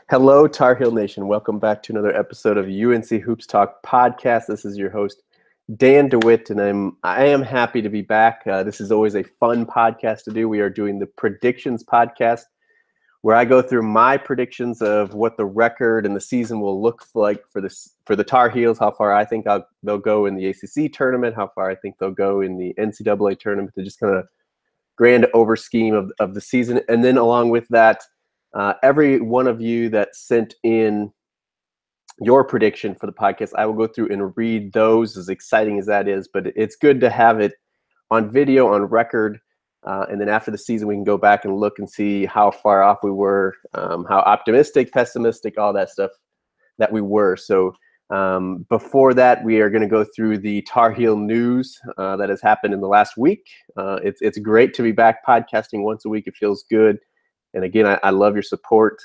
Hello, Tar Heel Nation. Welcome back to another episode of UNC Hoops Talk podcast. This is your host, Dan DeWitt, and I am happy to be back. This is always a fun podcast to do. We are doing the predictions podcast, where I go through my predictions of what the record and the season will look like for the Tar Heels, how far I think they'll go in the ACC tournament, how far I think they'll go in the NCAA tournament, to just kind of grand over scheme of the season. And then along with that, every one of you that sent in your prediction for the podcast, I will go through and read those, as exciting as that is. But it's good to have it on video, on record. And then after the season, we can go back and look and see how far off we were, how optimistic, pessimistic, all that stuff that we were. So before that, we are going to go through the Tar Heel news that has happened in the last week. It's great to be back podcasting once a week. It feels good. And again, I love your support.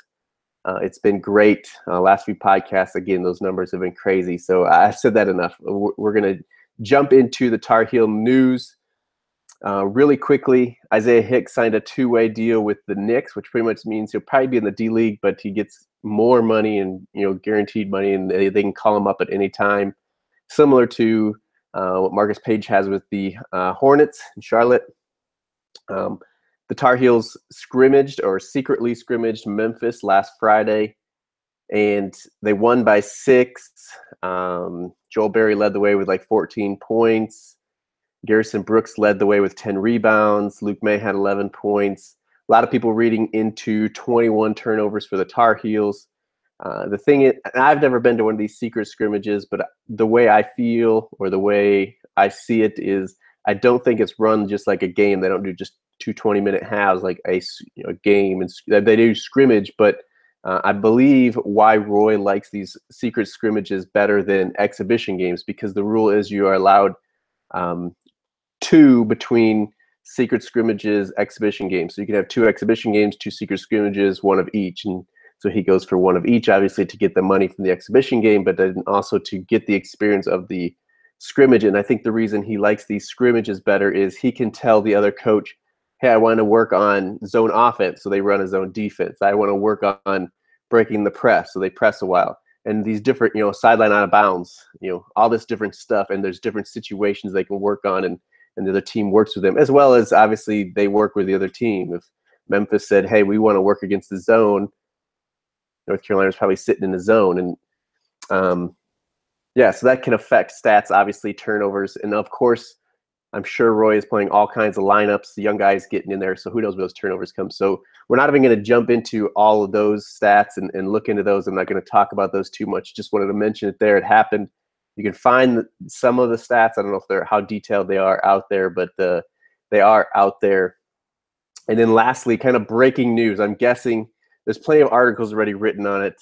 It's been great. Last few podcasts, again, those numbers have been crazy. So I've said that enough. We're going to jump into the Tar Heel news really quickly. Isaiah Hicks signed a two-way deal with the Knicks, which pretty much means he'll probably be in the D League, but he gets more money and guaranteed money, and they can call him up at any time, similar to what Marcus Page has with the Hornets in Charlotte. The Tar Heels secretly scrimmaged Memphis last Friday, and they won by 6. Joel Berry led the way with like 14 points. Garrison Brooks led the way with 10 rebounds. Luke May had 11 points. A lot of people reading into 21 turnovers for the Tar Heels. The thing is, I've never been to one of these secret scrimmages, but the way I feel or the way I see it is I don't think it's run just like a game. They don't do just 2 20-minute halves like a game, and they do scrimmage. But I believe why Roy likes these secret scrimmages better than exhibition games, because the rule is you are allowed 2 between secret scrimmages, exhibition games. So you can have 2 exhibition games, 2 secret scrimmages, 1 of each. And so he goes for 1 of each, obviously, to get the money from the exhibition game, but then also to get the experience of the scrimmage. And I think the reason he likes these scrimmages better is he can tell the other coach, hey, I want to work on zone offense, so they run a zone defense. I want to work on breaking the press, so they press a while. And these different, sideline out of bounds, all this different stuff. And there's different situations they can work on, and the other team works with them, as well as obviously they work with the other team. If Memphis said, hey, we want to work against the zone, North Carolina's probably sitting in the zone. And so that can affect stats, obviously, turnovers. And of course, I'm sure Roy is playing all kinds of lineups, the young guys getting in there, so who knows where those turnovers come. So we're not even going to jump into all of those stats and look into those. I'm not going to talk about those too much. Just wanted to mention it there. It happened. You can find some of the stats. I don't know if how detailed they are out there, but they are out there. And then lastly, kind of breaking news. I'm guessing there's plenty of articles already written on it.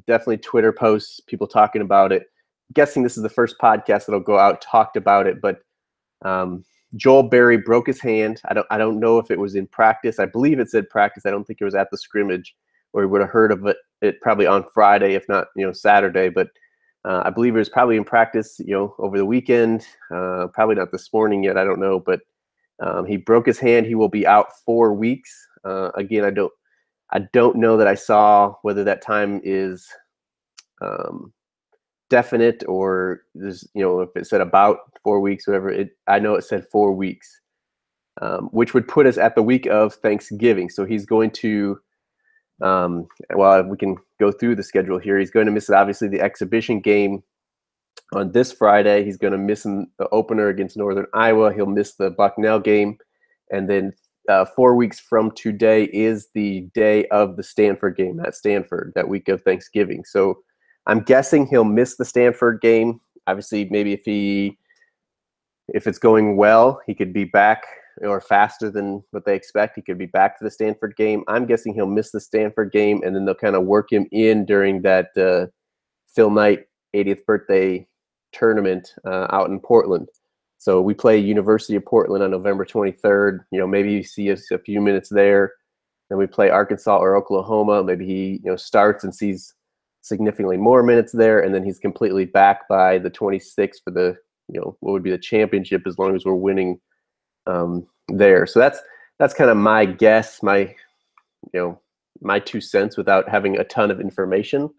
Definitely Twitter posts, people talking about it. I'm guessing this is the first podcast that'll go out, talked about it, but Joel Berry broke his hand. I don't know if it was in practice. I believe it said practice. I don't think it was at the scrimmage, or we would have heard of it probably on Friday, if not Saturday. But I believe it was probably in practice over the weekend. Probably not this morning yet. I don't know, but he broke his hand. He will be out 4 weeks. Again, I don't know that I saw whether that time is definite, or there's if it said about 4 weeks, whatever. I know it said 4 weeks, which would put us at the week of Thanksgiving. So he's going to we can go through the schedule here. He's going to miss obviously the exhibition game on this Friday. He's going to miss the opener against Northern Iowa. He'll miss the Bucknell game, and then 4 weeks from today is the day of the Stanford game at Stanford, that week of Thanksgiving. So I'm guessing he'll miss the Stanford game. Obviously, maybe if it's going well, he could be back, or faster than what they expect. He could be back for the Stanford game. I'm guessing he'll miss the Stanford game, and then they'll kind of work him in during that Phil Knight 80th birthday tournament out in Portland. So we play University of Portland on November 23rd. Maybe you see us a few minutes there. Then we play Arkansas or Oklahoma. Maybe he starts and sees significantly more minutes there, and then he's completely back by the 26th for the what would be the championship, as long as we're winning there. So that's kind of my guess, my my 2 cents without having a ton of information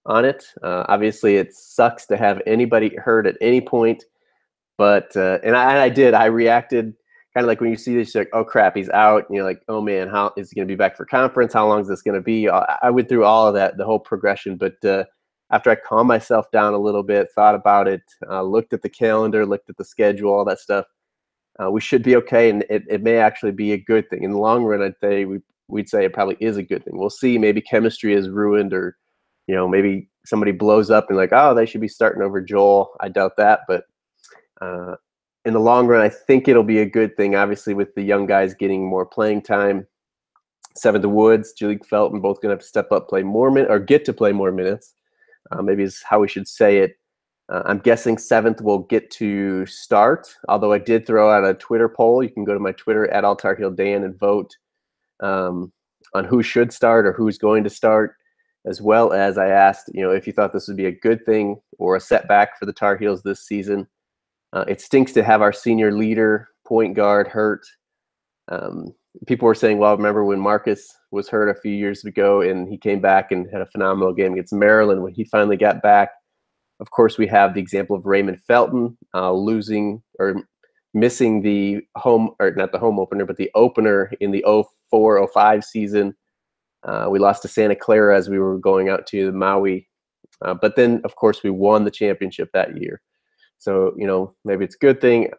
on it. Obviously, it sucks to have anybody hurt at any point, but I reacted kind of like when you see this, like, oh crap, he's out. And you're like, oh man, how is he going to be back for conference? How long is this going to be? I went through all of that, the whole progression, but after I calmed myself down a little bit, thought about it, looked at the calendar, looked at the schedule, all that stuff, we should be okay, and it may actually be a good thing in the long run. I'd say we'd say it probably is a good thing. We'll see. Maybe chemistry is ruined, or maybe somebody blows up and like, oh, they should be starting over Joel. I doubt that, but in the long run, I think it'll be a good thing. Obviously, with the young guys getting more playing time, Seventh Woods, Jalek Felton, both going to have to step up, play more minutes, or get to play more minutes. Maybe is how we should say it. I'm guessing Seventh will get to start, although I did throw out a Twitter poll. You can go to my Twitter at AllTarHeelDan and vote on who should start or who's going to start, as well as I asked, if you thought this would be a good thing or a setback for the Tar Heels this season. It stinks to have our senior leader, point guard, hurt. People were saying, well, remember when Marcus was hurt a few years ago and he came back and had a phenomenal game against Maryland when he finally got back. Of course, we have the example of Raymond Felton losing or missing the home, or not the home opener, but the opener in the 04-05 season. We lost to Santa Clara as we were going out to Maui. But then, of course, we won the championship that year. So, maybe it's a good thing.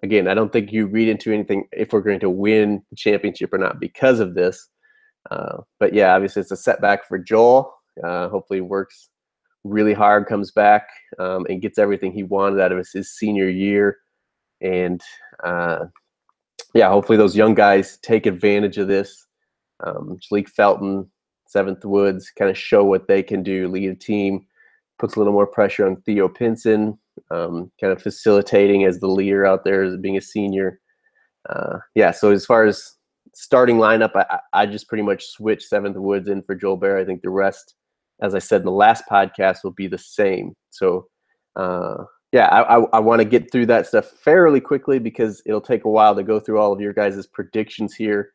Again, I don't think you read into anything if we're going to win the championship or not because of this. But yeah, obviously it's a setback for Joel. Hopefully he works really hard, comes back, and gets everything he wanted out of his senior year. And yeah, hopefully those young guys take advantage of this. Jalek Felton, Seventh Woods, kind of show what they can do, lead a team, puts a little more pressure on Theo Pinson, kind of facilitating as the leader out there as being a senior. Yeah, so as far as starting lineup, I just pretty much switched Seventh Woods in for Joel Bear. I think the rest, as I said in the last podcast, will be the same. So yeah, I want to get through that stuff fairly quickly because it'll take a while to go through all of your guys' predictions here.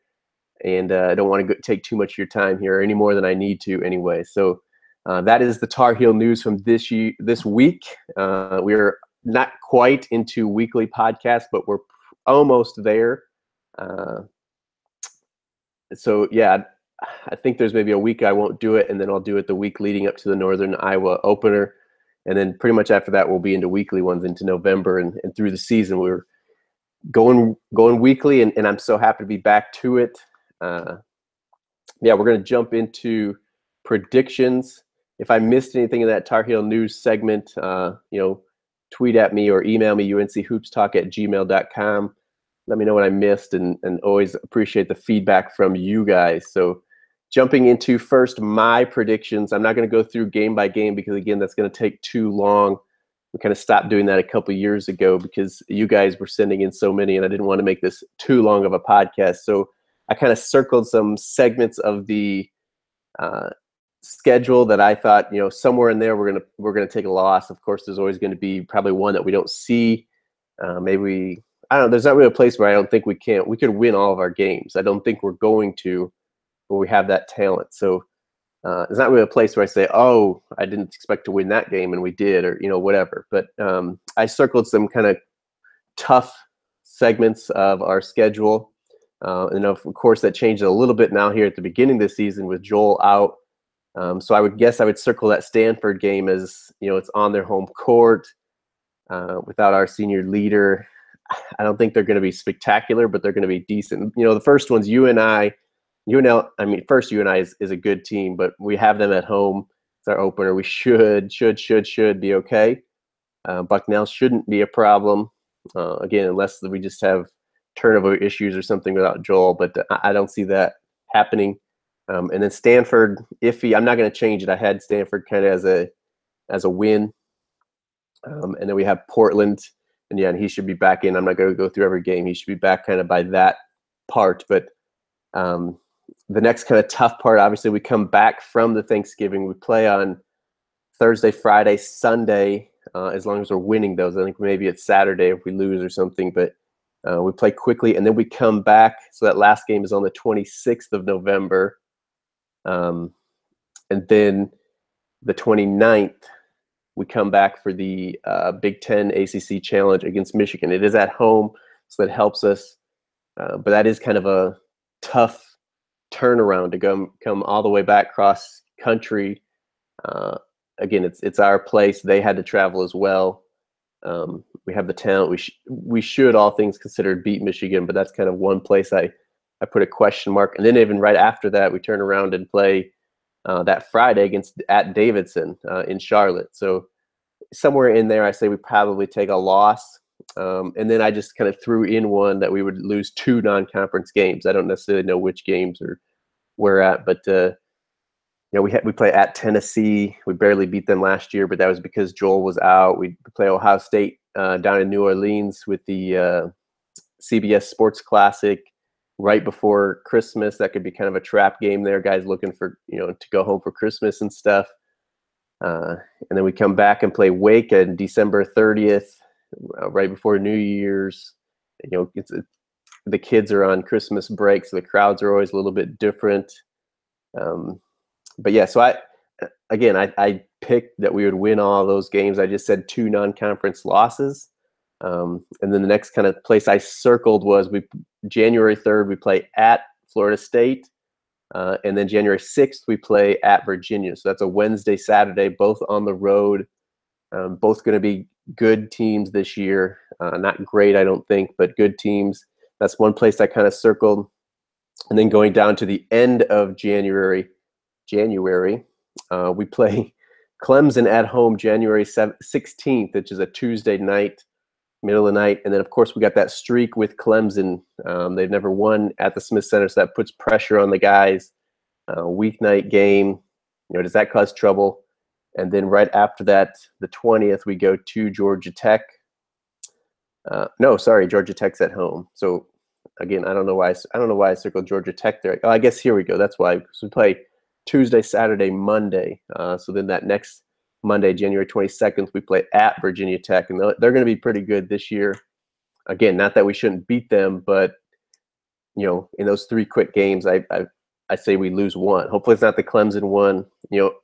And I don't want to take too much of your time here, any more than I need to anyway. So that is the Tar Heel news from this week. We're not quite into weekly podcasts, but we're almost there. So yeah, I think there's maybe a week I won't do it, and then I'll do it the week leading up to the Northern Iowa opener. And then pretty much after that, we'll be into weekly ones into November and through the season. We're going weekly, and I'm so happy to be back to it. Yeah, we're going to jump into predictions. If I missed anything in that Tar Heel news segment, tweet at me or email me, unchoopstalk@gmail.com. Let me know what I missed, and always appreciate the feedback from you guys. So jumping into first my predictions, I'm not going to go through game by game because, again, that's going to take too long. We kind of stopped doing that a couple years ago because you guys were sending in so many, and I didn't want to make this too long of a podcast. So I kind of circled some segments of the schedule that I thought, somewhere in there we're gonna take a loss. Of course, there's always going to be probably one that we don't see. Maybe I don't know. There's not really a place where I don't think we can't. We could win all of our games. I don't think we're going to, but we have that talent. So there's not really a place where I say, oh, I didn't expect to win that game and we did, or whatever. But I circled some kind of tough segments of our schedule. And of course, that changed a little bit now here at the beginning of the season with Joel out. So I would guess I would circle that Stanford game as, it's on their home court without our senior leader. I don't think they're going to be spectacular, but they're going to be decent. The first one's UNL. First UNI is a good team, but we have them at home. It's our opener. We should be okay. Bucknell shouldn't be a problem. Again, unless we just have turnover issues or something without Joel, but I don't see that happening. And then Stanford, iffy. I'm not going to change it. I had Stanford kind of as a win. And then we have Portland, and yeah, and he should be back in. I'm not going to go through every game. He should be back kind of by that part. But the next kind of tough part, obviously, we come back from the Thanksgiving. We play on Thursday, Friday, Sunday, as long as we're winning those. I think maybe it's Saturday if we lose or something, but we play quickly, and then we come back. So that last game is on the 26th of November. And then the 29th, we come back for the Big Ten ACC Challenge against Michigan. It is at home, so that helps us. But that is kind of a tough turnaround to come all the way back cross country. Again, it's our place. They had to travel as well. We have the talent. We should, all things considered, beat Michigan, but that's kind of one place I put a question mark. And then even right after that, we turn around and play that Friday at Davidson in Charlotte. So somewhere in there, I say we probably take a loss. And then I just kind of threw in one that we would lose 2 non-conference games. I don't necessarily know which games or where at, but we play at Tennessee. We barely beat them last year, but that was because Joel was out. We play Ohio State down in New Orleans with the CBS Sports Classic right before Christmas. That could be kind of a trap game there. Guys looking for to go home for Christmas and stuff. And then we come back and play Wake on December 30th, right before New Year's. The kids are on Christmas break, so the crowds are always a little bit different. But yeah, so I picked that we would win all those games. I just said 2 non-conference losses. And then the next kind of place I circled was January 3rd, we play at Florida State. And then January 6th, we play at Virginia. So that's a Wednesday, Saturday, both on the road. Both going to be good teams this year. Not great, I don't think, but good teams. That's one place I kind of circled. And then going down to the end of January, we play Clemson at home January 16th, which is a Tuesday night, middle of the night. And then, of course, we got that streak with Clemson. They've never won at the Smith Center, so that puts pressure on the guys. Weeknight game, does that cause trouble? And then right after that, the 20th, we go to Georgia Tech. Georgia Tech's at home. So again, I don't know why I circled Georgia Tech there. Oh, I guess here we go. That's why, because we play Tuesday, Saturday, Monday. So then that next Monday, January 22nd, we play at Virginia Tech, and they're going to be pretty good this year. Again, not that we shouldn't beat them, but in those 3 quick games, I say we lose one. Hopefully, it's not the Clemson one.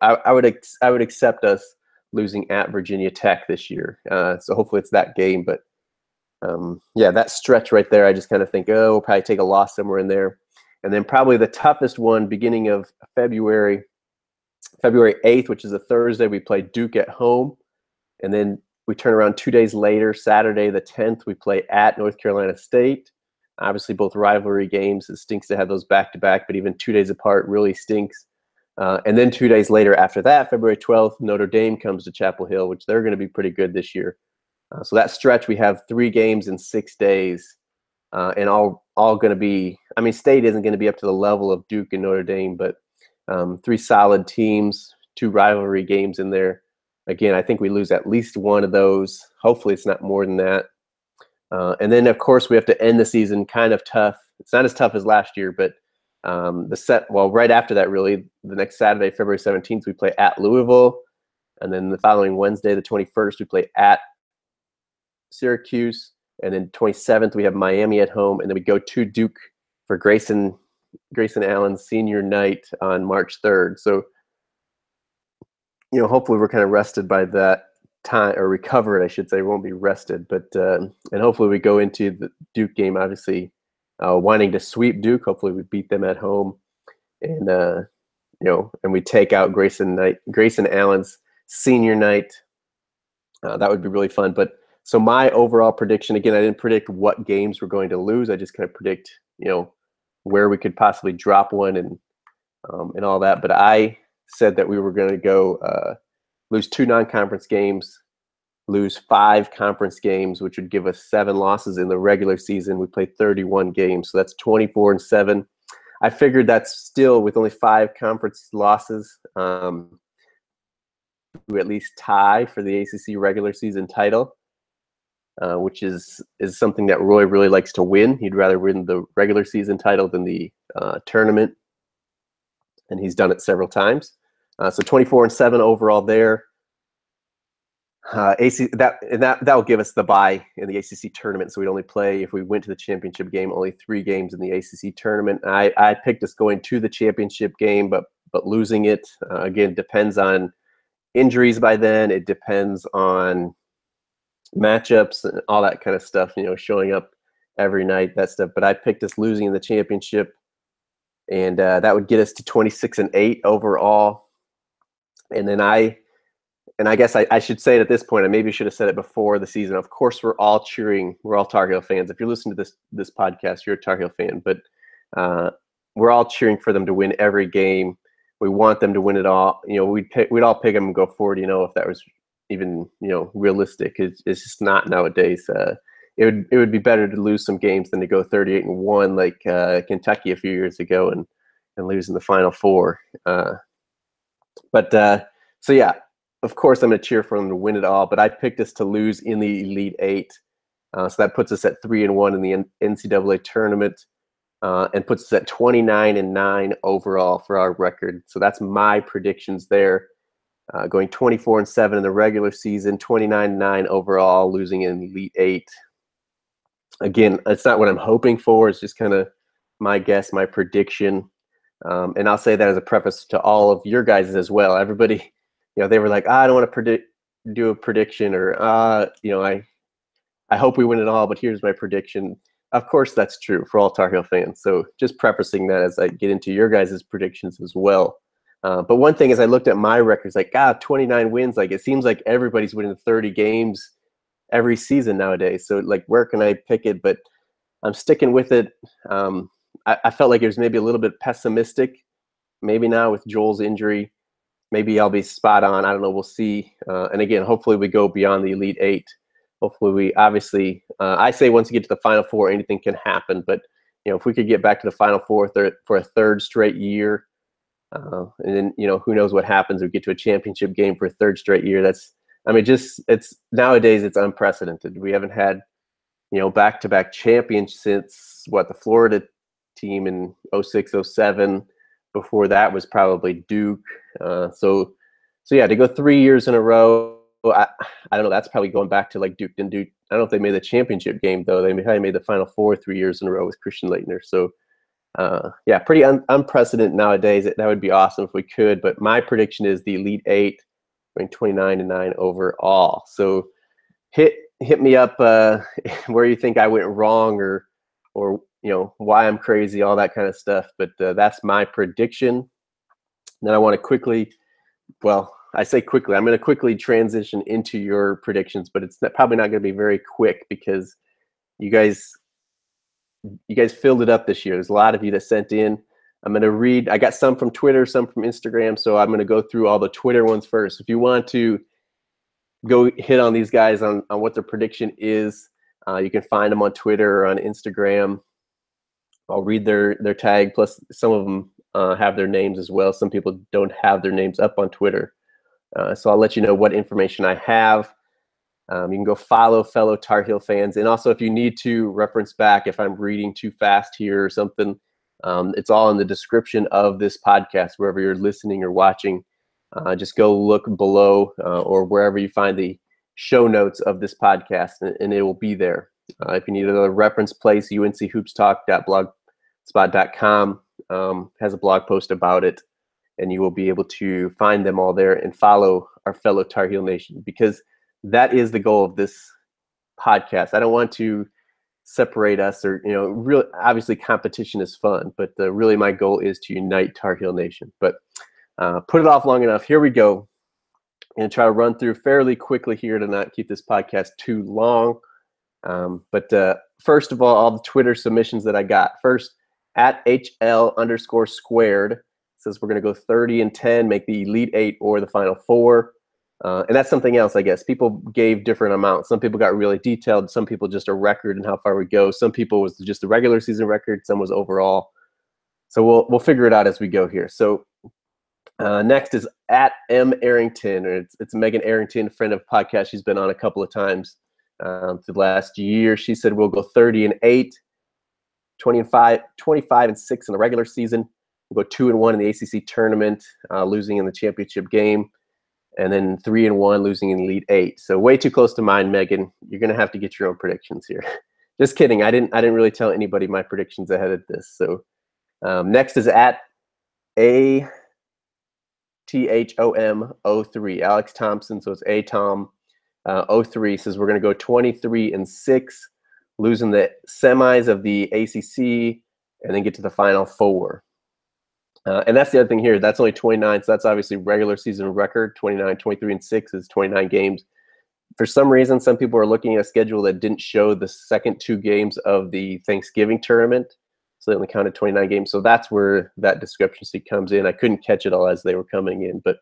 I would accept us losing at Virginia Tech this year. So hopefully, it's that game. But that stretch right there, I just kind of think, we'll probably take a loss somewhere in there. And then probably the toughest one, beginning of February 8th, which is a Thursday, we play Duke at home. And then we turn around 2 days later, Saturday the 10th, we play at North Carolina State. Obviously, both rivalry games. It stinks to have those back-to-back, but even 2 days apart really stinks. And then 2 days later after that, February 12th, Notre Dame comes to Chapel Hill, which they're going to be pretty good this year. So that stretch, we have 3 games in 6 days. And all going to be – State isn't going to be up to the level of Duke and Notre Dame, but 3 solid teams, 2 rivalry games in there. Again, I think we lose at least one of those. Hopefully it's not more than that. And then, of course, we have to end the season kind of tough. It's not as tough as last year, but right after that, really, the next Saturday, February 17th, we play at Louisville. And then the following Wednesday, the 21st, we play at Syracuse. And then 27th, we have Miami at home. And then we go to Duke for Grayson Allen's senior night on March 3rd. So, hopefully we're kind of rested by that time, or recovered, I should say. We won't be rested, but and hopefully we go into the Duke game, obviously wanting to sweep Duke. Hopefully we beat them at home, and and we take out Grayson Allen's senior night. That would be really fun. But so my overall prediction, again, I didn't predict what games we're going to lose. I just kind of predict where we could possibly drop one and all that. But I said that we were going to go lose 2 non-conference games, lose 5 conference games, which would give us 7 losses in the regular season. We played 31 games, so that's 24-7. I figured that's still, with only 5 conference losses, to at least tie for the ACC regular season title, which is something that Roy really likes to win. He'd rather win the regular season title than the tournament, and he's done it several times. So 24-7 overall there. That will give us the bye in the ACC tournament. So we'd only play, if we went to the championship game, only 3 games in the ACC tournament. I picked us going to the championship game, but but losing it, again, depends on injuries by then. It depends on matchups and all that kind of stuff, showing up every night, that stuff. But I picked us losing in the championship, and that would get us to 26-8 overall. And then I guess I should say it at this point. I maybe should have said it before the season. Of course, we're all cheering. We're all Tar Heel fans. If you're listening to this podcast, you're a Tar Heel fan. But we're all cheering for them to win every game. We want them to win it all. We'd all pick them and go 4-0 if that was even realistic. It's just not nowadays. It would be better to lose some games than to go 38-1 like Kentucky a few years ago and lose in the Final Four. So yeah, of course I'm going to cheer for them to win it all. But I picked us to lose in the Elite Eight, so that puts us at 3-1 in the NCAA tournament, and puts us at 29-9 overall for our record. So that's my predictions there. Going 24-7 in the regular season, 29-9 overall, losing in Elite Eight. Again, it's not what I'm hoping for. It's just kind of my guess, my prediction. And I'll say that as a preface to all of your guys as well. Everybody, they were like, I don't want to do a prediction, or I hope we win it all, but here's my prediction. Of course, that's true for all Tar Heel fans. So just prefacing that as I get into your guys' predictions as well. But one thing is, I looked at my records, like, 29 wins. Like, it seems like everybody's winning 30 games every season nowadays. So, like, where can I pick it? But I'm sticking with it. I felt like it was maybe a little bit pessimistic. Maybe now with Joel's injury, maybe I'll be spot on. I don't know. We'll see. And again, hopefully we go beyond the Elite Eight. Hopefully we obviously, I say once you get to the Final Four, anything can happen. But, if we could get back to the Final Four for a third straight year, and then, who knows what happens. We get to a championship game for a third straight year. It's nowadays it's unprecedented. We haven't had, back-to-back champions since the Florida team in 06, 07. Before that was probably Duke. So yeah, to go 3 years in a row, I don't know. That's probably going back to like Duke and Duke. I don't know if they made the championship game though. They probably made the Final Four 3 years in a row with Christian Laettner. So yeah, pretty unprecedented nowadays. That would be awesome if we could. But my prediction is the Elite Eight, going 29-9 overall. So hit me up where you think I went wrong, or why I'm crazy, all that kind of stuff. But that's my prediction. Then I want to quickly, I say quickly, I'm going to quickly transition into your predictions, but it's probably not going to be very quick because you guys filled it up this year. There's a lot of you that sent in. I'm going to read. I got some from Twitter, some from Instagram, so I'm going to go through all the Twitter ones first. If you want to go hit on these guys on what their prediction is, you can find them on Twitter or on Instagram. I'll read their tag, plus some of them have their names as well. Some people don't have their names up on Twitter. So I'll let you know what information I have. You can go follow fellow Tar Heel fans. And also, if you need to reference back, if I'm reading too fast here or something, it's all in the description of this podcast, wherever you're listening or watching. Just go look below or wherever you find the show notes of this podcast, and it will be there. If you need another reference place, unchoopstalk.blogspot.com has a blog post about it, and you will be able to find them all there and follow our fellow Tar Heel Nation, because that is the goal of this podcast. I don't want to separate us, or really, obviously competition is fun, but really my goal is to unite Tar Heel Nation. But put it off long enough. Here we go. I'm going to try to run through fairly quickly here to not keep this podcast too long. But first of all the Twitter submissions that I got. First, at HL_squared says we're going to go 30-10, make the Elite Eight or the Final Four. And that's something else, I guess. People gave different amounts. Some people got really detailed. Some people just a record and how far we go. Some people was just the regular season record. Some was overall. So we'll figure it out as we go here. So next is at M Arrington, or it's Megan Arrington, friend of podcast. She's been on a couple of times through the last year. She said we'll go 30-8, 25-6 in the regular season. We'll go 2-1 in the ACC tournament, losing in the championship game, and then 3-1, losing in the Elite Eight. So way too close to mine, Megan. You're gonna have to get your own predictions here. Just kidding. I didn't really tell anybody my predictions ahead of this. So next is at ATHOM03. Alex Thompson, so it's ATOM 03 says we're going to go 23-6, losing the semis of the ACC, and then get to the Final Four. And that's the other thing here. That's only 29, so that's obviously regular season record. 23-6 is 29 games. For some reason, some people are looking at a schedule that didn't show the second 2 games of the Thanksgiving tournament. So they only counted 29 games. So that's where that discrepancy comes in. I couldn't catch it all as they were coming in. But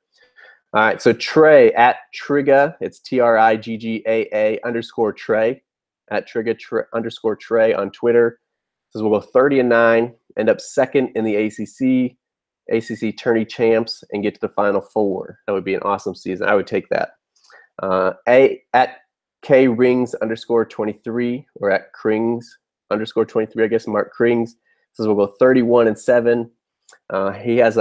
all right, so Trey at Trigga, it's TRIGGAA _ Trey, at Trigga _ Trey on Twitter. Says we'll go 30-9, end up second in the ACC Tourney champs, and get to the Final Four. That would be an awesome season. I would take that. At krings _ 23, or at krings _ 23, I guess, Mark Krings says we'll go 31-7. He has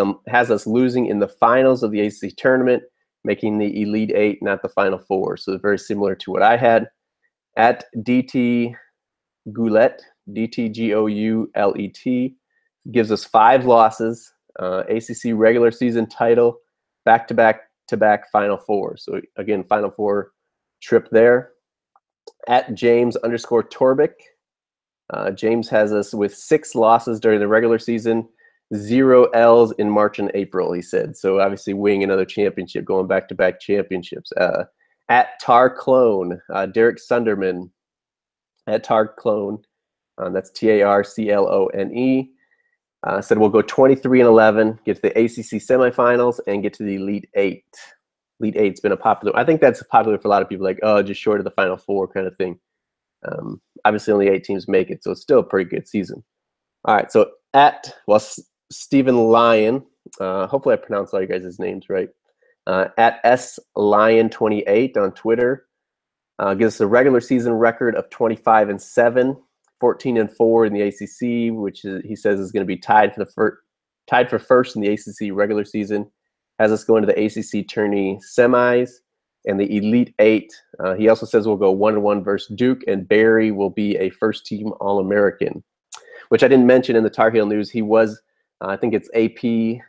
us losing in the finals of the ACC tournament, making the Elite Eight, not the Final Four. So very similar to what I had. At DT Goulet, DTGOULET, gives us 5 losses, ACC regular season title, back-to-back Final Four. So again, Final Four trip there. At James _ Torbic, James has us with 6 losses during the regular season, 0 L's in March and April, he said. So obviously winning another championship, going back-to-back championships. At Tar Clone, Derek Sunderman, at Tar Clone, that's TARCLONE, said we'll go 23-11, get to the ACC semifinals, and get to the Elite Eight. Elite Eight's been a popular. I think that's popular for a lot of people, like, oh, just short of the Final Four kind of thing. Obviously, only 8 teams make it, so it's still a pretty good season. All right, so Stephen Lyon, hopefully I pronounced all you guys' names right. At SLion28 on Twitter, gives us a regular season record of 25-7, 14-4 in the ACC, which he says is going to be tied for first in the ACC regular season. Has us going to the ACC Tourney semis and the Elite Eight. He also says we'll go 1-1 versus Duke, and Barry will be a first-team All-American, which I didn't mention in the Tar Heel news. He was, I think it's AP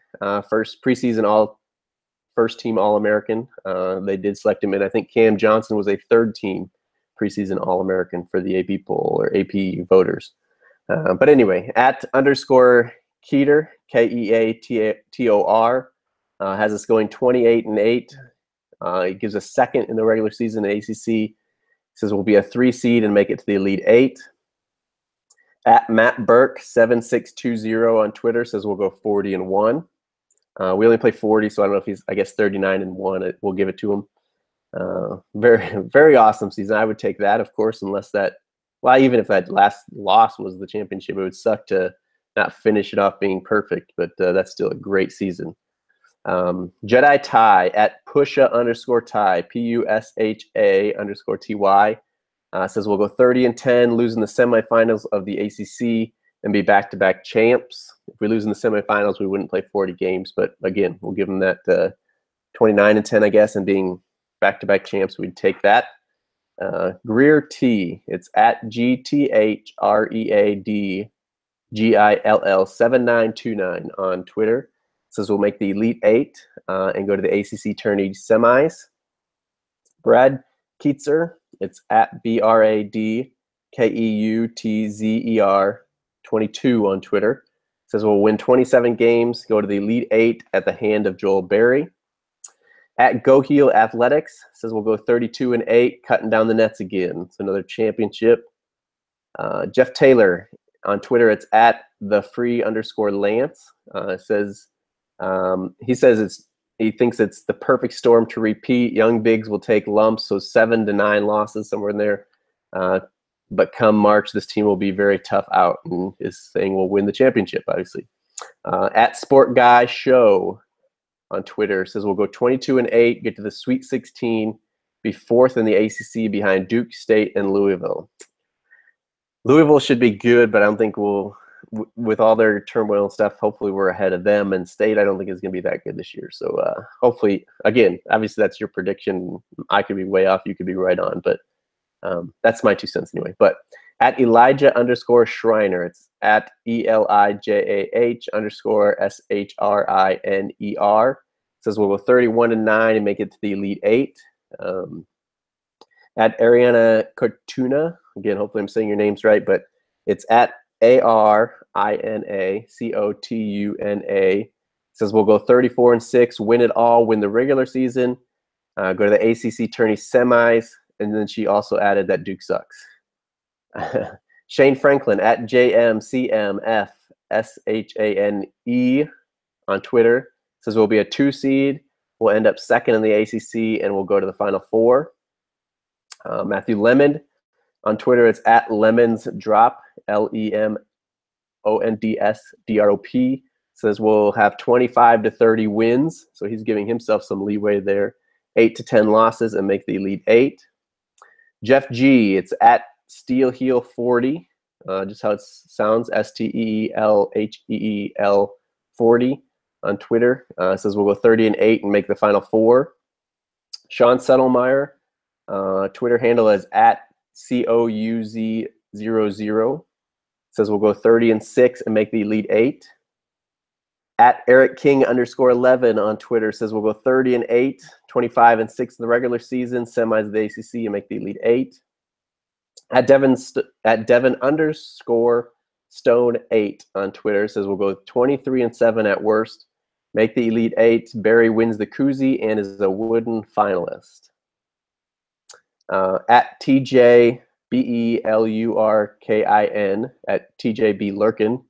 first preseason first-team All-American. They did select him, and I think Cam Johnson was a third-team preseason All-American for the AP poll or AP voters. But anyway, at _ Keeter, KEATOR, has us going 28-8. He gives us second in the regular season at ACC. He says we'll be a 3 seed and make it to the Elite Eight. At Matt Burke 7620 on Twitter says we'll go 40-1. We only play 40, so I don't know if he's, I guess, 39-1. We'll give it to him. Very, very awesome season. I would take that, of course, unless that, well, even if that last loss was the championship, it would suck to not finish it off being perfect, but that's still a great season. Jedi Ty at Pusha _ Ty, PUSHA _ TY, says we'll go 30-10, losing the semifinals of the ACC and be back-to-back champs. If we lose in the semifinals, we wouldn't play 40 games, but again, we'll give them that 29-10, I guess, and being back-to-back champs, we'd take that. Greer T, it's at GTHREADGILL 7929 on Twitter. Says we'll make the Elite Eight and go to the ACC Tourney semis. Brad Keitzer, it's at BRADKEUTZER 22 on Twitter. Says we'll win 27 games, go to the Elite Eight at the hand of Joel Berry. At Go Heel Athletics, says we'll go 32-8, cutting down the nets again. It's another championship. Jeff Taylor on Twitter, it's at @thefree_Lance. He thinks it's the perfect storm to repeat. Young bigs will take lumps, so 7 to 9 losses, somewhere in there. But come March, this team will be very tough out, and is saying we'll win the championship, obviously. At Sport Guy Show on Twitter says we'll go 22-8, get to the Sweet 16, be 4th in the ACC behind Duke State and Louisville. Louisville should be good, but I don't think we'll, with all their turmoil and stuff, hopefully we're ahead of them. And State, I don't think is going to be that good this year. So hopefully, again, obviously that's your prediction. I could be way off. You could be right on. But that's my 2 cents anyway. But at Elijah _ Shriner, it's at ELIJAH _ SHRINER. Says we'll go 31-9 and make it to the Elite Eight. At Ariana Cotuna, again, hopefully I'm saying your names right, but it's at ARINACOTUNA. Says we'll go 34-6, win it all, win the regular season, go to the ACC Tourney semis, and then she also added that Duke sucks. Shane Franklin at JMCMFSHANE on Twitter says we'll be a 2 seed. We'll end up second in the ACC, and we'll go to the Final Four. Matthew Lemon on Twitter, it's at LemonsDrop, LEMONDSDROP. Says we'll have 25 to 30 wins, so he's giving himself some leeway there. 8 to 10 losses and make the Elite Eight. Jeff G, it's at SteelHeel40, just how it sounds, STEELHEEL 40 on Twitter. Says we'll go 30-8 and make the Final Four. Sean Settlemeyer, Twitter handle is at COUZ00. Says we'll go 30-6 and make the Elite Eight. At Eric King _11 on Twitter says we'll go 30-8, 25-6 in the regular season, semis of the ACC, and make the Elite Eight. At Devin _Stone 8 on Twitter says we'll go 23-7 at worst, make the Elite Eight. Barry wins the koozie and is a wooden finalist. At TJBELURKIN at TJB Lurkin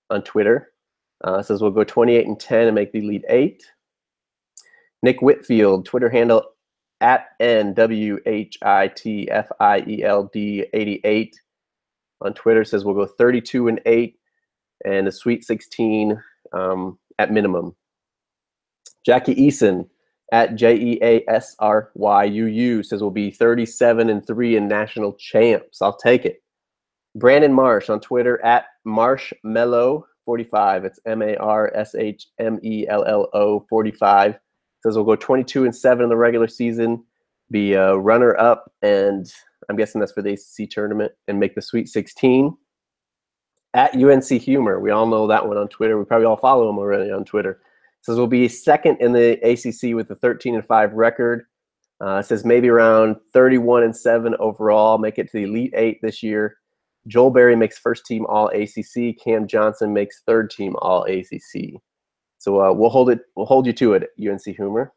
on Twitter says we'll go 28-10 and make the Elite Eight. Nick Whitfield, Twitter handle at NWHITFIELD88 on Twitter says we'll go 32-8 and a Sweet 16 at minimum. Jackie Eason at JEASRYUU says we'll be 37-3 in national champs. I'll take it. Brandon Marsh on Twitter at Marshmello45. It's MARSHMELLO 45. Says we'll go 22-7 in the regular season, be a runner-up, and I'm guessing that's for the ACC tournament, and make the Sweet 16. At UNC Humor, we all know that one on Twitter. We probably all follow him already on Twitter. Says we'll be second in the ACC with a 13-5 record. Says maybe around 31-7 overall, make it to the Elite Eight this year. Joel Berry makes first team All ACC. Cam Johnson makes third team All ACC. So we'll hold you to it, UNC Humor.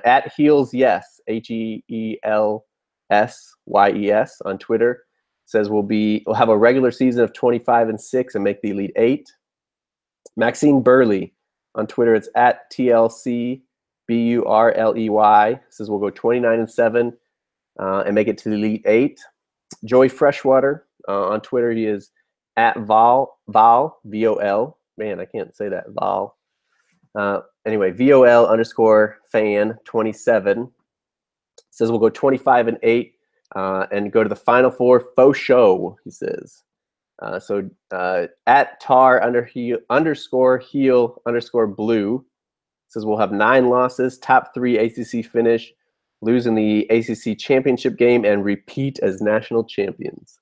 At Heels Yes, HEELSYES on Twitter says we'll have a regular season of 25-6 and make the Elite Eight. Maxine Burley on Twitter, it's at TLCBURLEY says we'll go 29-7 and make it to the Elite Eight. Joey Freshwater on Twitter, he is at Vol VOL. Man, I can't say that, Vol. Anyway, VOL_fan27 says we'll go 25-8 and go to the Final Four faux show, he says. So at tar_heel_blue says we'll have 9 losses, top 3 ACC finish, lose in the ACC championship game, and repeat as national champions.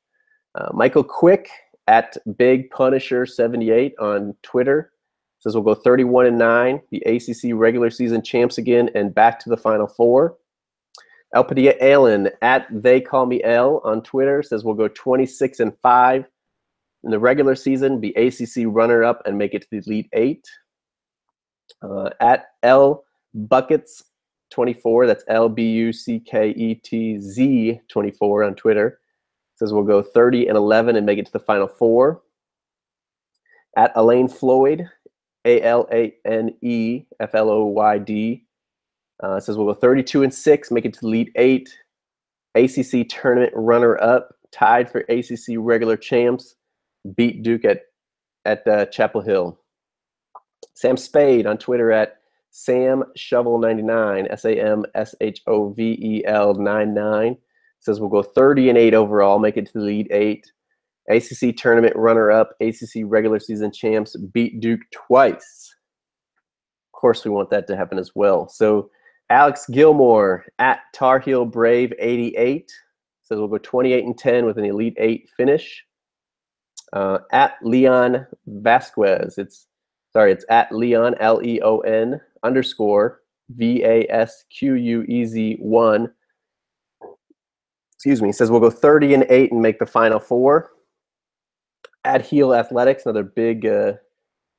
Michael Quick at Big Punisher 78 on Twitter says we'll go 31-9, the ACC regular season champs again, and back to the Final Four. El Padilla Allen at They Call Me L on Twitter says we'll go 26-5 in the regular season, be ACC runner-up, and make it to the Elite Eight. At L Buckets 24, that's LBUCKETZ 24 on Twitter, says we'll go 30-11 and make it to the Final Four. At Elaine Floyd, ALANEFLOYD, says we'll go 32-6, make it to the Elite Eight. ACC tournament runner-up, tied for ACC regular champs, beat Duke at Chapel Hill. Sam Spade on Twitter at SamShovel99, SAMSHOVEL99, says we'll go 30-8 overall, make it to the Elite Eight. ACC tournament runner-up, ACC regular season champs, beat Duke twice. Of course, we want that to happen as well. So Alex Gilmore at Tar Heel Brave 88 says we'll go 28-10 with an Elite Eight finish. At Leon Vasquez, it's at Leon, LEON VASQUEZ1. Excuse me. Says we'll go 30-8 and make the Final Four. At Heel Athletics, another big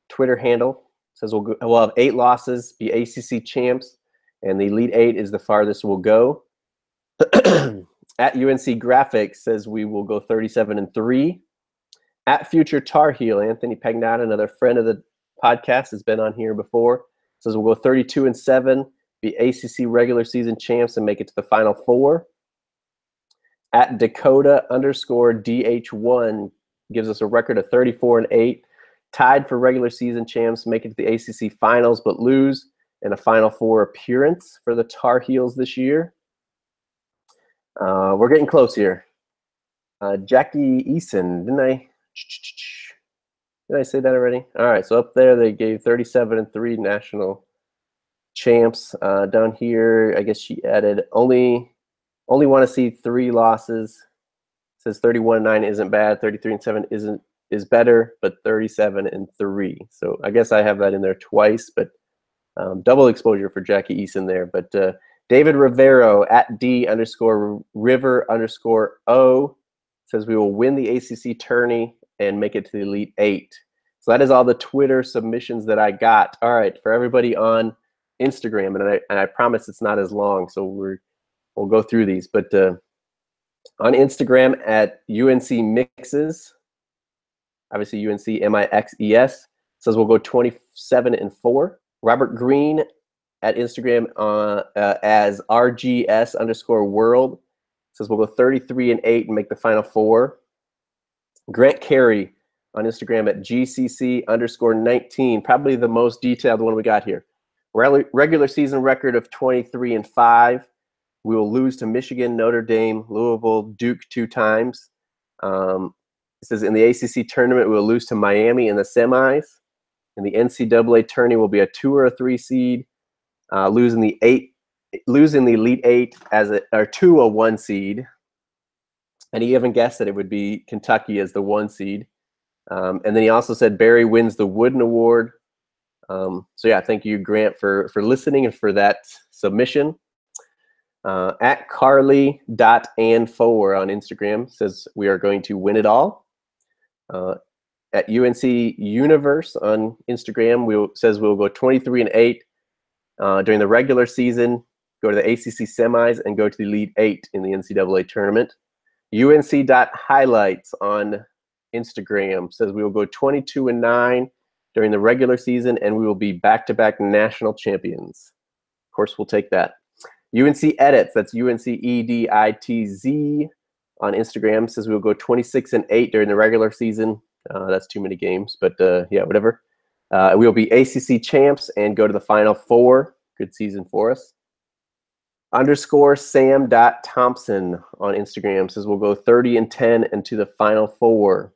Twitter handle, says we'll have 8 losses, be ACC champs, and the Elite 8 is the farthest we'll go. At UNC Graphics says we will go 37-3. At Future Tar Heel, Anthony Pagnotta, another friend of the podcast, has been on here before, says we'll go 32-7, be ACC regular season champs, and make it to the Final Four. At Dakota_DH1 gives us a record of 34-8, tied for regular season champs, make it to the ACC finals, but lose in a Final Four appearance for the Tar Heels this year. We're getting close here. Jackie Eason, didn't I say that already? All right, so up there they gave 37-3 national champs. Down here, I guess she added only want to see 3 losses. Says 31-9 isn't bad, 33-7 is better, but 37-3. So I guess I have that in there twice, but double exposure for Jackie Eason there. But David Rivero at D_River_O says we will win the ACC Tourney and make it to the Elite 8. So that is all the Twitter submissions that I got. All right, for everybody on Instagram, and I promise it's not as long, so we'll go through these. But on Instagram at UNC Mixes, obviously UNC MIXES, says we'll go 27-4. Robert Green at Instagram as RGS_world says we'll go 33-8 and make the Final Four. Grant Carey on Instagram at GCC_19, probably the most detailed one we got here. Regular season record of 23-5. We will lose to Michigan, Notre Dame, Louisville, Duke 2 times. It says in the ACC tournament, we will lose to Miami in the semis. In the NCAA tourney, will be a 2 or a 3 seed. Losing the Elite 8 to a 1 seed. And he even guessed that it would be Kentucky as the 1 seed. And then he also said Barry wins the Wooden Award. So yeah, thank you, Grant, for listening and for that submission. At Carly.and4 on Instagram says we are going to win it all. At UNC Universe on Instagram says we'll go 23-8 during the regular season, go to the ACC semis, and go to the Elite 8 in the NCAA tournament. UNC.highlights on Instagram says we will go 22-9 during the regular season, and we will be back-to-back national champions. Of course, we'll take that. UNC Edits, that's UNCEDITZ on Instagram, says we'll go 26-8 during the regular season. That's too many games, but yeah, whatever. We'll be ACC champs and go to the Final Four. Good season for us. _Sam.Thompson on Instagram says we'll go 30-10 into the Final Four.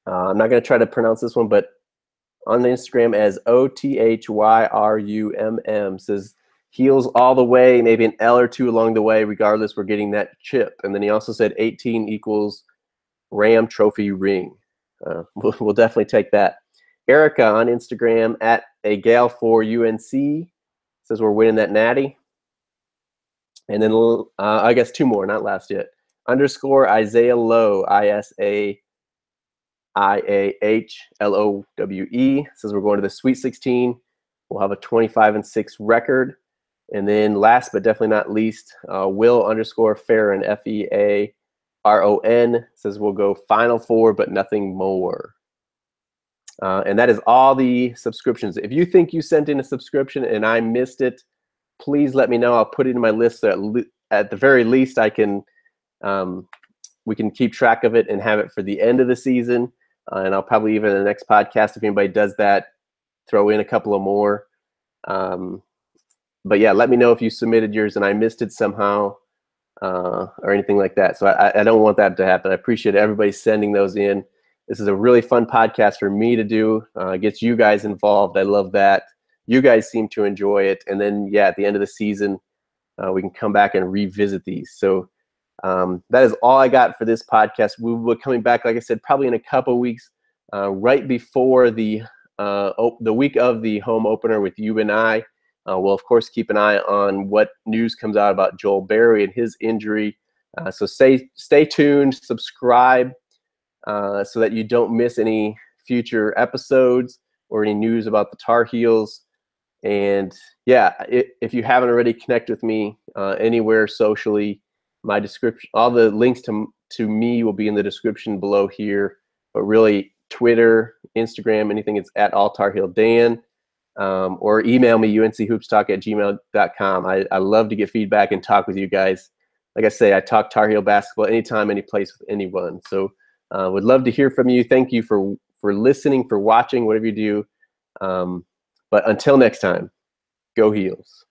I'm not going to try to pronounce this one, but on the Instagram as OTHYRUMM says heels all the way, maybe an L or 2 along the way. Regardless, we're getting that chip. And then he also said 18 equals Ram Trophy ring. We'll definitely take that. Erica on Instagram at a gal for UNC says we're winning that natty. And then I guess 2 more, not last yet. _Isaiah Lowe, ISAIAHLOWE says we're going to the Sweet 16. We'll have a 25-6 record. And then last but definitely not least, Will_Farron, FEARON says we'll go Final Four, but nothing more. And that is all the subscriptions. If you think you sent in a subscription and I missed it, please let me know. I'll put it in my list so at the very least I can we can keep track of it and have it for the end of the season. And I'll probably even in the next podcast, if anybody does that, throw in a couple of more. But yeah, let me know if you submitted yours and I missed it somehow or anything like that. So I don't want that to happen. I appreciate everybody sending those in. This is a really fun podcast for me to do. Gets you guys involved. I love that. You guys seem to enjoy it. And then, yeah, at the end of the season, we can come back and revisit these. So that is all I got for this podcast. We will be coming back, like I said, probably in a couple of weeks, right before the week of the home opener with UNI. We'll, of course, keep an eye on what news comes out about Joel Berry and his injury. So stay tuned, subscribe, so that you don't miss any future episodes or any news about the Tar Heels. And yeah, if you haven't already, connect with me anywhere socially. My description, all the links to me will be in the description below here. But really, Twitter, Instagram, anything, it's at alltarheeldan. Or email me, unchoopstalk@gmail.com. I love to get feedback and talk with you guys. Like I say, I talk Tar Heel basketball anytime, any place with anyone. So would love to hear from you. Thank you for listening, for watching, whatever you do. But until next time, go Heels.